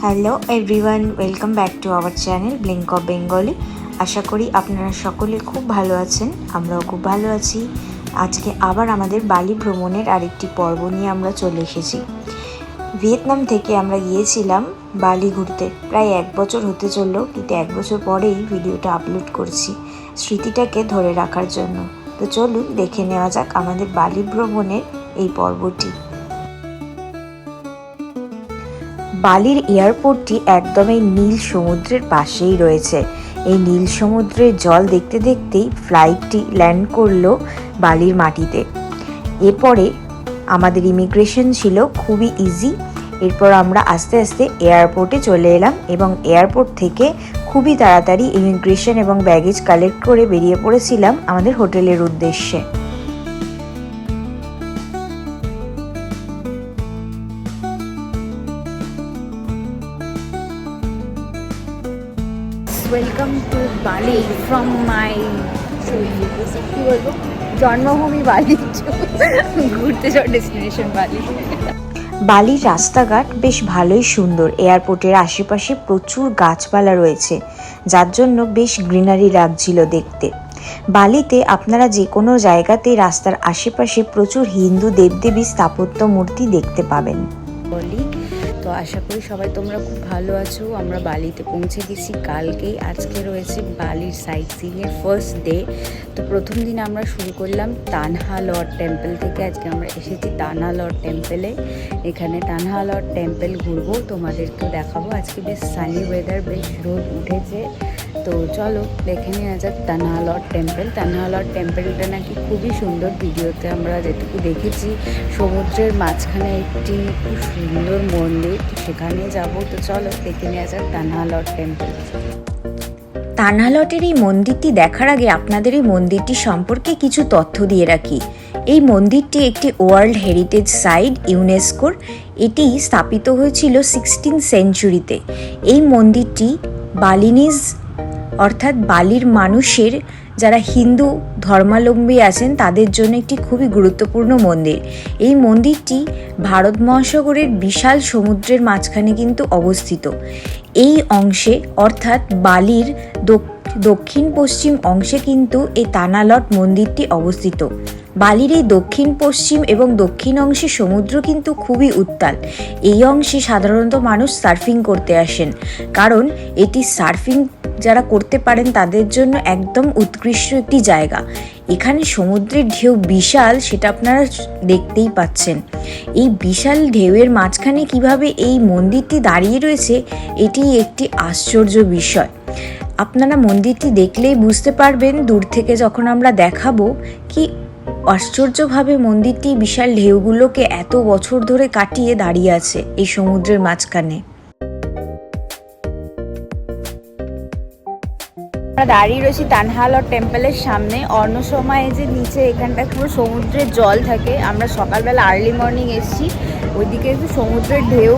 Hello everyone, welcome back to our channel blink of Bengali. আশা করি আপনারা সকলে খুব ভালো আছেন, আমরাও খুব ভালো আছি। আজকে আবার আমাদের বালি ভ্রমণের আরেকটি পর্ব নিয়ে আমরা চলে এসেছি। ভিয়েতনাম থেকে আমরা গিয়েছিলাম বালি ঘুরতে, প্রায় 1 বছর হতে চললো, কিন্তু 1 বছর পরেই ভিডিওটা আপলোড করছি স্মৃতিটাকে ধরে রাখার জন্য। তো চলুন দেখে নেওয়া যাক আমাদের বালি ভ্রমণের এই পর্বটি। বালির এয়ারপোর্টটি একদমই নীল সমুদ্রের পাশেই রয়েছে। এই নীল সমুদ্রের জল দেখতে দেখতেই ফ্লাইটটি ল্যান্ড করলো বালির মাটিতে। এরপরে আমাদের ইমিগ্রেশন ছিল খুবই ইজি। এরপর আমরা আস্তে আস্তে এয়ারপোর্টে চলে এলাম এবং এয়ারপোর্ট থেকে খুবই তাড়াতাড়ি ইমিগ্রেশন এবং ব্যাগেজ কালেক্ট করে বেরিয়ে পড়েছিলাম আমাদের হোটেলের উদ্দেশ্যে। ওয়েলকাম টু বালি ফ্রম মাই কি বলবো জন্মভূমি বালি ঘুরতে যাওয়ার ডেস্টিনেশন বালি। বালির রাস্তাঘাট বেশ ভালোই সুন্দর। এয়ারপোর্টের আশেপাশে প্রচুর গাছপালা রয়েছে, যার জন্য বেশ গ্রিনারি লাগছিল দেখতে। বালিতে আপনারা যে কোনো জায়গাতে রাস্তার আশেপাশে প্রচুর হিন্দু দেবদেবী স্থাপত্য মূর্তি দেখতে পাবেন। বলি তো আশা করি সবাই তোমরা খুব ভালো আছো। আমরা বালিতে পৌঁছে গেছি কালকেই। আজকে রয়েছে বালির সাইট সিইংয়ের ফার্স্ট ডে। তো প্রথম দিন আমরা শুরু করলাম তানহা লর্ড টেম্পল থেকে। আজকে আমরা এসেছি তানহা লর্ড টেম্পলে। এখানে তানহা লর্ড টেম্পল ঘুরবো, তোমাদেরকেও দেখাবো। আজকে বেশ সানি ওয়েদার, বেশ রোদ উঠেছে। তো চলো দেখে নেওয়া যাক Tanah Lot temple. Tanah Lot টেম্পলটা নাকি খুবই সুন্দর। ভিডিওতে আমরা যেটুকু দেখেছি, সমুদ্রের মাঝখানে একটি খুব সুন্দর মন্দির, তো সেখানে যাব। তো চলো দেখে নেওয়া যাক তানহা লর্ড টেম্পল। তানহা লর্ডের এই মন্দিরটি দেখার আগে আপনাদের এই মন্দিরটি সম্পর্কে কিছু তথ্য দিয়ে রাখি। এই মন্দিরটি একটি ওয়ার্ল্ড হেরিটেজ সাইট ইউনেস্কোর। এটি স্থাপিত হয়েছিল 16th সেঞ্চুরিতে। এই মন্দিরটি বালিনিজ অর্থাৎ বালির মানুষের, যারা হিন্দু ধর্মাবলম্বী আছেন তাদের জন্য একটি খুবই গুরুত্বপূর্ণ মন্দির। এই মন্দিরটি ভারত মহাসাগরের বিশাল সমুদ্রের মাঝখানে কিন্তু অবস্থিত। এই অংশে অর্থাৎ বালির দক্ষিণ পশ্চিম অংশে কিন্তু এই তানহা লর্ড মন্দিরটি অবস্থিত। বালির এই দক্ষিণ পশ্চিম এবং দক্ষিণ অংশে সমুদ্র কিন্তু খুবই উত্তাল। এই অংশে সাধারণত মানুষ সার্ফিং করতে আসেন, কারণ এটি সার্ফিং যারা করতে পারেন তাদের জন্য একদম উৎকৃষ্ট একটি জায়গা। এখানে সমুদ্রের ঢেউ বিশাল, সেটা আপনারা দেখতেই পাচ্ছেন। এই বিশাল ঢেউয়ের মাঝখানে কিভাবে এই মন্দিরটি দাঁড়িয়ে রয়েছে, এটি একটি আশ্চর্য বিষয়। আপনারা মন্দিরটি দেখলেই বুঝতে পারবেন, দূর থেকে যখন আমরা দেখাবো, কি আশ্চর্যভাবে মন্দিরটি বিশাল ঢেউগুলোকে এত বছর ধরে কাটিয়ে দাঁড়িয়ে আছে এই সমুদ্রের মাঝখানে। আমরা দাঁড়িয়ে রয়েছি তানহা লর্ড টেম্পলের সামনে। অন্য সময় যে নিচে এখানটা পুরো সমুদ্রের জল থাকে। আমরা সকালবেলা আর্লি মর্নিং এসেছি, ওইদিকে একটু সমুদ্রের ঢেউ,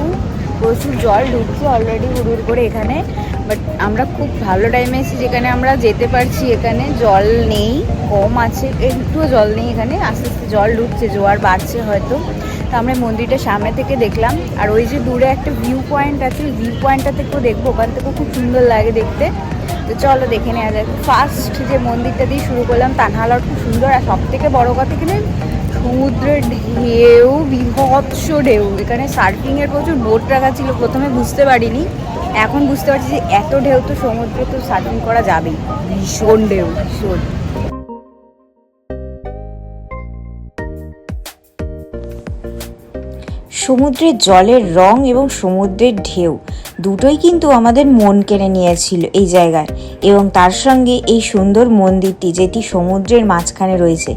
প্রচুর জল ঢুকছে অলরেডি হুড়ুর করে এখানে। বাট আমরা খুব ভালো টাইমে এসেছি, যেখানে আমরা যেতে পারছি। এখানে জল নেই, কম আছে, একটুও জল নেই এখানে। আস্তে আস্তে জল ঢুকছে, জোয়ার বাড়ছে হয়তো। তো আমরা মন্দিরটা সামনে থেকে দেখলাম। আর ওই যে দূরে একটা ভিউ পয়েন্ট আছে, ভিউ পয়েন্টটা থেকেও দেখবো, ওখান থেকেও খুব সুন্দর লাগে দেখতে। তো চলো দেখে নেওয়া যায়। ফার্স্ট যে মন্দিরটা দিয়ে শুরু করলাম, তানহা লর্ড খুব সুন্দর। আর সব থেকে বড় কথা এখানে সমুদ্রের ঢেউ, বিভৎস ঢেউ। এখানে সার্ফিংয়ের প্রচুর বোট রাখা ছিল, প্রথমে বুঝতে পারিনি, এখন বুঝতে পারছি যে এত ঢেউ তো সমুদ্রে তো সার্ফিং করা যাবেই। ভীষণ ঢেউ, ভীষণ। সমুদ্রের জলের রং এবং সমুদ্রের ঢেউ দুটোই কিন্তু আমাদের মন কেড়ে নিয়েছিল এই জায়গায়, এবং তার সঙ্গে এই সুন্দর মন্দিরটি যেটি সমুদ্রের মাঝখানে রয়েছে।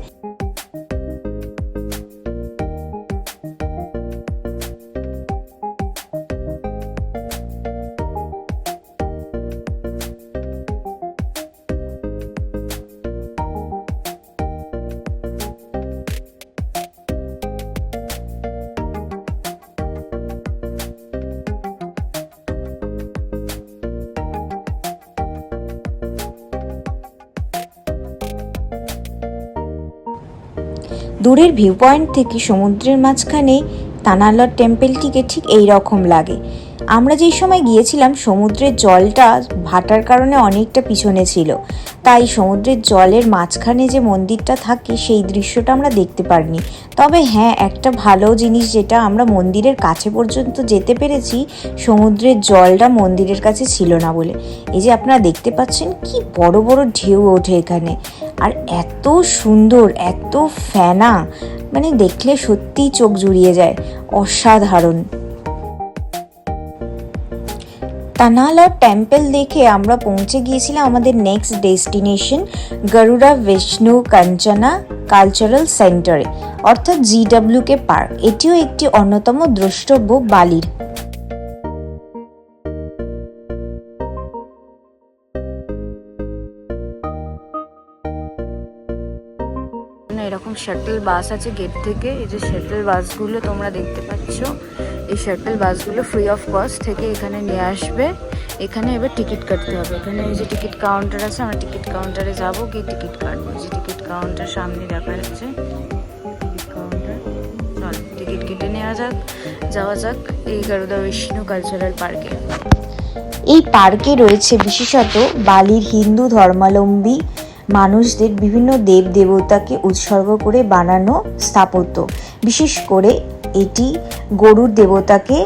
দূরের ভিউ পয়েন্ট থেকে সমুদ্রের মাঝখানে তানহা লর্ড টেম্পলটিকে ঠিক এই রকম লাগে। আমরা যেই সময় গিয়েছিলাম সমুদ্রের জলটা ভাটার কারণে অনেকটা পিছনে ছিল, তাই সমুদ্রের জলের মাঝখানে যে মন্দিরটা থাকে সেই দৃশ্যটা আমরা দেখতে পারিনি। তবে হ্যাঁ, একটা ভালো জিনিস যেটা আমরা মন্দিরের কাছে পর্যন্ত যেতে পেরেছি, সমুদ্রের জলটা মন্দিরের কাছে ছিল না বলে। এই যে আপনারা দেখতে পাচ্ছেন কি বড় বড় ঢেউ ওঠে এখানে, আর এত সুন্দর, এত ফেনা, মানে দেখলে সত্যিই চোখ জুড়িয়ে যায়, অসাধারণ। তানহালা টেম্পল দেখে আমরা পৌঁছে গিয়েছিলাম আমাদের next destination Garuda Vishnu Kanchana cultural সেন্টারে, অর্থাৎ GWK পার্ক। এটিও একটি অন্যতম দ্রষ্টব্য বালির। এরকম শাটল বাস আছে গেট থেকে, এই যে শাটল বাসগুলো তোমরা দেখতে পাচ্ছ, এই শাটল বাসগুলো ফ্রি অফ কস্ট থেকে এখানে নিয়ে আসবে। এখানে এবার টিকিট কাটতে হবে। এখানে এই যে টিকিট কাউন্টার আছে, আমরা টিকিট কাউন্টারে যাবো, গিয়ে টিকিট কাটবো। যে টিকিট কাউন্টার সামনে দেখা যাচ্ছে, টিকিট কাউন্টার। চল টিকিট কেটে যাওয়া যাক এই গরুড়া বিষ্ণু কালচারাল পার্কে। এই পার্কে রয়েছে বিশেষত বালির হিন্দু ধর্মাবলম্বী মানুষদের বিভিন্ন দেব দেবতাকে উৎসর্গ করে বানানো স্থাপত্য। বিশেষ করে এটি গরুর দেবতাকে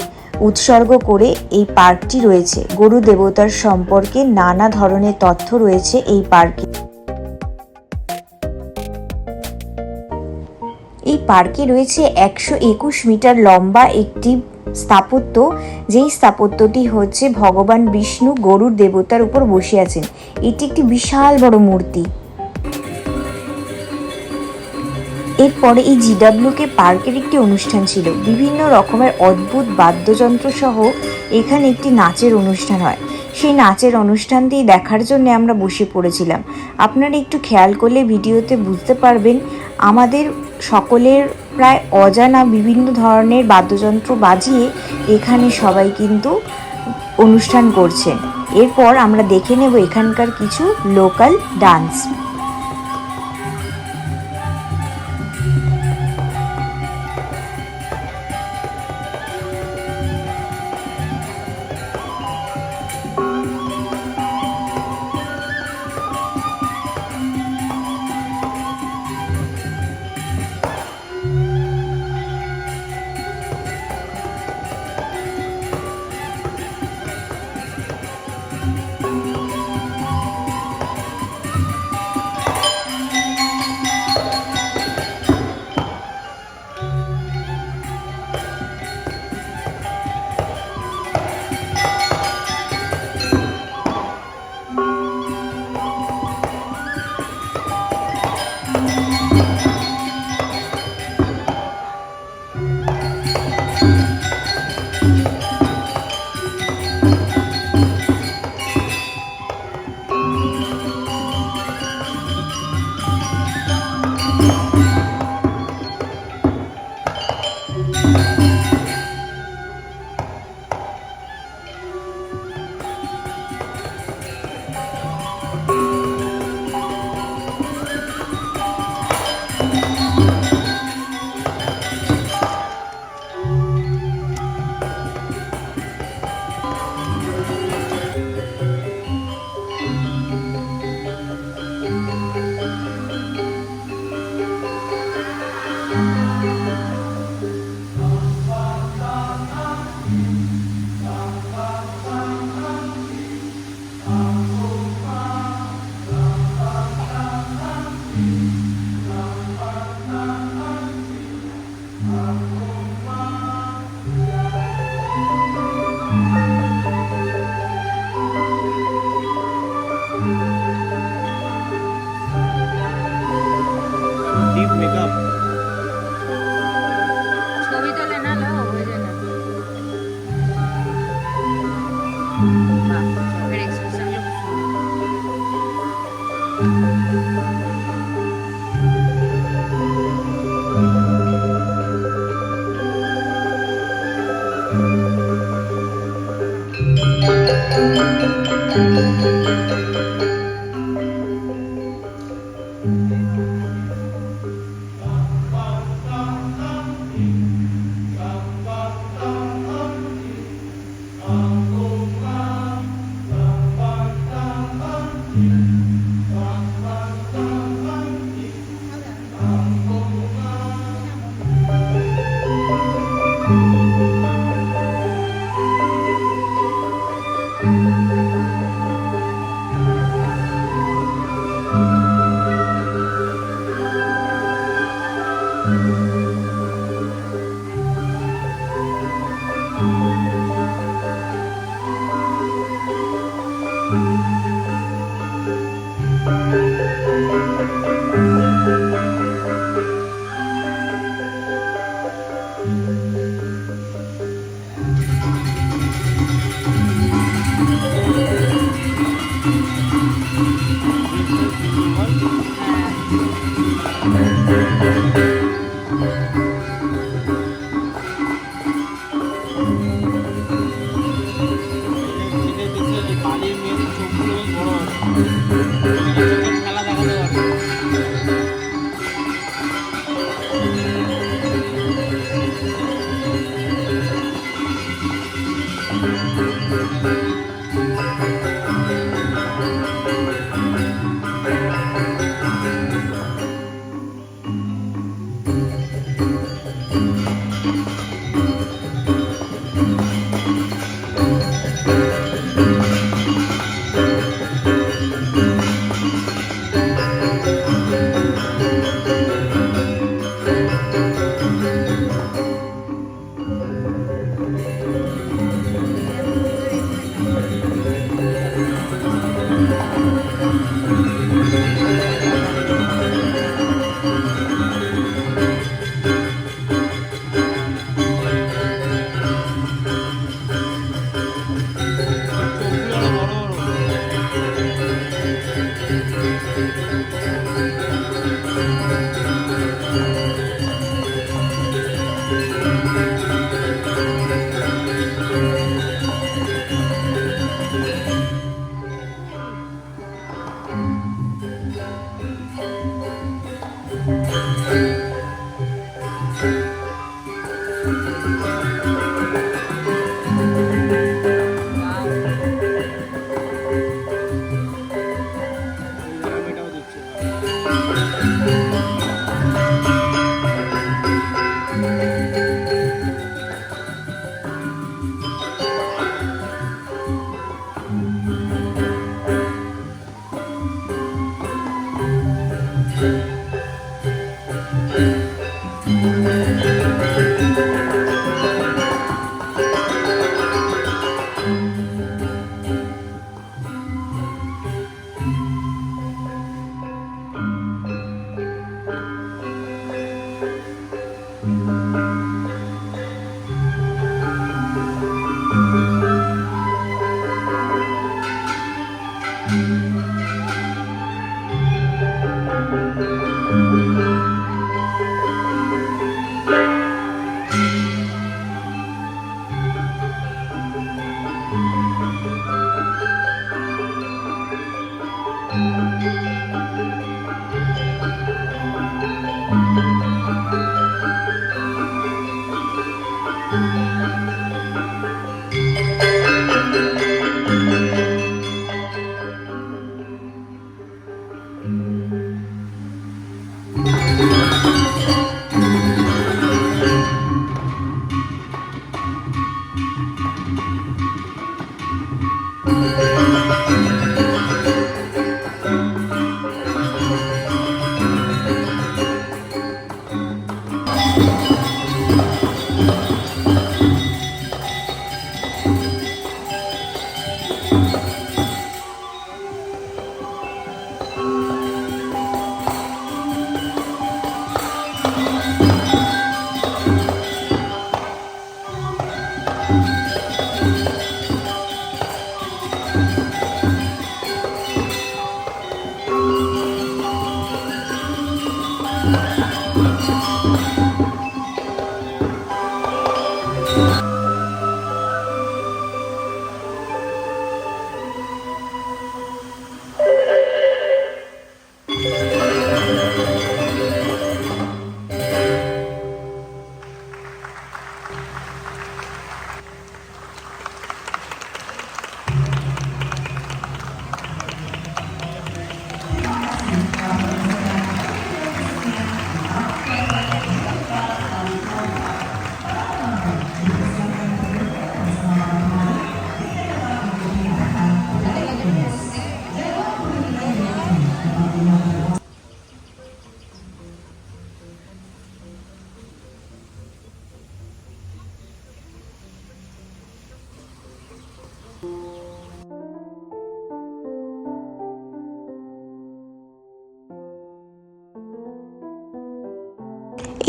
উৎসর্গ করে এই পার্কটি রয়েছে। গরু দেবতার সম্পর্কে নানা ধরনের তথ্য রয়েছে এই পার্কে। এই পার্কে রয়েছে 121 মিটার লম্বা একটি স্থাপত্য, যেই স্থাপত্যটি হচ্ছে ভগবান বিষ্ণু গরুর দেবতার উপর বসে আছেন। এটি একটি বিশাল বড় মূর্তি। এরপরে এই GWK পার্কের একটি অনুষ্ঠান ছিল, বিভিন্ন রকমের অদ্ভুত বাদ্যযন্ত্র সহ এখানে একটি নাচের অনুষ্ঠান হয়। সেই নাচের অনুষ্ঠানটি দেখার জন্য আমরা বসে পড়েছিলাম। আপনারা একটু খেয়াল করলে ভিডিওতে বুঝতে পারবেন, আমাদের সকলের প্রায় অজানা বিভিন্ন ধরনের বাদ্যযন্ত্র বাজিয়ে এখানে সবাই কিন্তু অনুষ্ঠান করছেন। এরপর আমরা দেখে নেব এখানকার কিছু লোকাল ডান্স।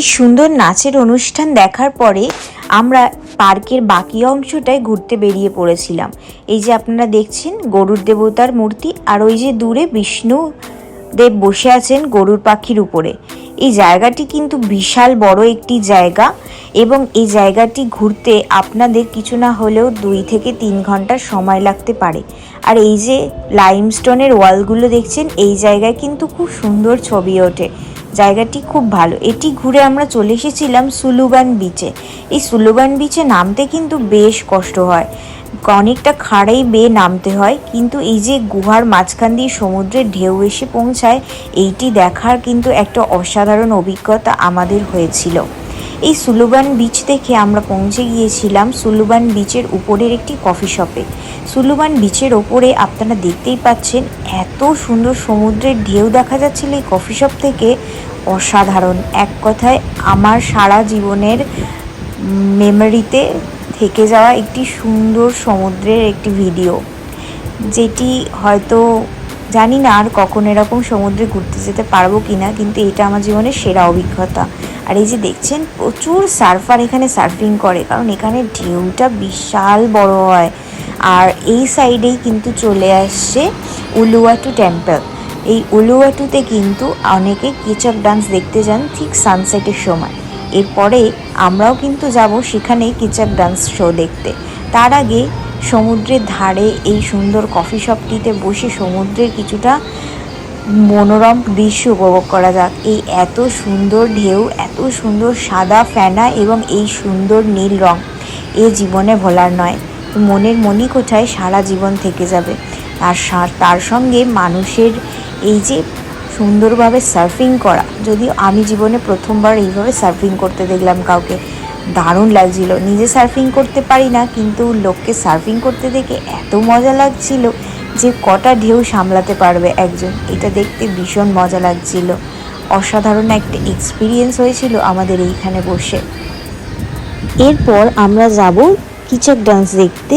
এই সুন্দর নাচের অনুষ্ঠান দেখার পরে আমরা পার্কের বাকি অংশটায় ঘুরতে বেরিয়ে পড়েছিলাম। এই যে আপনারা দেখছেন গরুর দেবতার মূর্তি, আর ওই যে দূরে বিষ্ণু দেব বসে আছেন গরুর পাখির উপরে। এই জায়গাটি কিন্তু বিশাল বড় একটি জায়গা এবং এই জায়গাটি ঘুরতে আপনাদের কিছু না হলেও 2 থেকে 3 ঘন্টা সময় লাগতে পারে। আর এই যে লাইমস্টোনের ওয়ালগুলো দেখছেন, এই জায়গায় কিন্তু খুব সুন্দর ছবি ওঠে। জায়গাটি খুব ভালো। এটি ঘুরে আমরা চলে এসেছিলাম সুলুবান বিচে। এই সুলুবান বিচে নামতে কিন্তু বেশ কষ্ট হয়, অনেকটা খাড়াই বেয়ে নামতে হয়, কিন্তু এই যে গুহার মাঝখান দিয়ে সমুদ্রের ঢেউ এসে পৌঁছায়, এইটি দেখার কিন্তু একটা অসাধারণ অভিজ্ঞতা আমাদের হয়েছিল। এই সুলুবান বিচ থেকে আমরা পৌঁছে গিয়েছিলাম সুলুবান বিচের উপরের একটি কফি শপে। সুলুবান বিচের ওপরে আপনারা দেখতেই পাচ্ছেন এত সুন্দর সমুদ্রের ঢেউ দেখা যাচ্ছিল এই কফি শপ থেকে, অসাধারণ। এক কথায় আমার সারা জীবনের মেমোরিতে থেকে যাওয়া একটি সুন্দর সমুদ্রের একটি ভিডিও, যেটি হয়তো জানি না আর কখন এরকম সমুদ্রে ঘুরতে যেতে পারবো কি না, কিন্তু এটা আমার জীবনের সেরা অভিজ্ঞতা। আর এই যে দেখছেন প্রচুর সার্ফার এখানে সার্ফিং করে, কারণ এখানে ঢেউটা বিশাল বড় হয়। আর এই সাইডেই কিন্তু চলে আসছে উলুওয়াটু টেম্পল। এই উলুওয়াটুতে কিন্তু অনেকে কিচক ডান্স দেখতে যান ঠিক সানসেটের সময়। এরপরে আমরাও কিন্তু যাব সেখানে কিচক ডান্স শো দেখতে। তার আগে সমুদ্রের ধারে এই সুন্দর কফি শপটিতে বসে সমুদ্রের কিছুটা মনোরম দৃশ্য উপভোগ করা যাক। এই এত সুন্দর ঢেউ, এত সুন্দর সাদা ফেনা এবং এই সুন্দর নীল রং, এ জীবনে ভোলার নয়, মনের মণিকোঠায় সারা জীবন থেকে যাবে। আর তার সঙ্গে মানুষের এই যে সুন্দরভাবে সার্ফিং করা, যদিও আমি জীবনে প্রথমবার এইভাবে সার্ফিং করতে দেখলাম কাউকে, দারুণ লাগছিল। নিজে সার্ফিং করতে পারি না, কিন্তু লোককে সার্ফিং করতে দেখে এত মজা লাগছিল যে কটা ঢেউ সামলাতে পারবে একজন, এটা দেখতে ভীষণ মজা লাগছিল। অসাধারণ একটা এক্সপিরিয়েন্স হয়েছিল আমাদের এইখানে বসে। এরপর আমরা যাব কিচক ডান্স দেখতে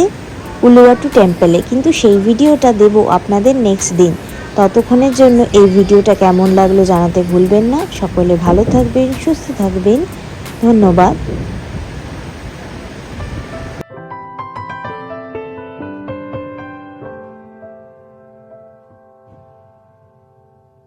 উলুওয়াটু টেম্পলে, কিন্তু সেই ভিডিওটা দেব আপনাদের নেক্সট দিন। ততক্ষণের জন্য এই ভিডিওটা কেমন লাগলো জানাতে ভুলবেন না। সকলে ভালো থাকবেন, সুস্থ থাকবেন, ধন্যবাদ।